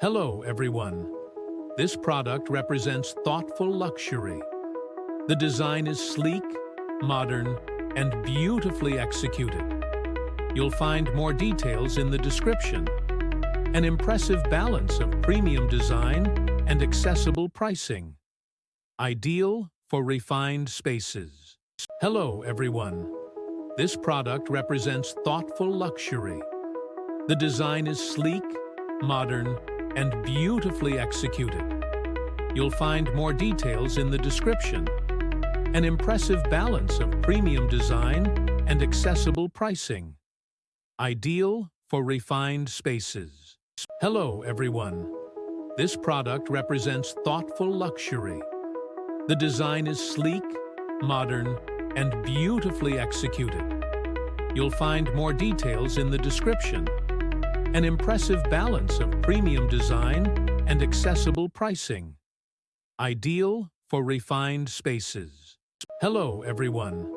Hello, everyone. This product represents thoughtful luxury. The design is sleek, modern, and beautifully executed. You'll find more details in the description. An impressive balance of premium design and accessible pricing. Ideal for refined spaces. Hello, everyone. This product represents thoughtful luxury. The design is sleek, modern, and beautifully executed. You'll find more details in the description. An impressive balance of premium design and accessible pricing. Ideal for refined spaces. Hello, everyone. This product represents thoughtful luxury. The design is sleek, modern, and beautifully executed. You'll find more details in the description. An impressive balance of premium design and accessible pricing. Ideal for refined spaces. Hello, everyone.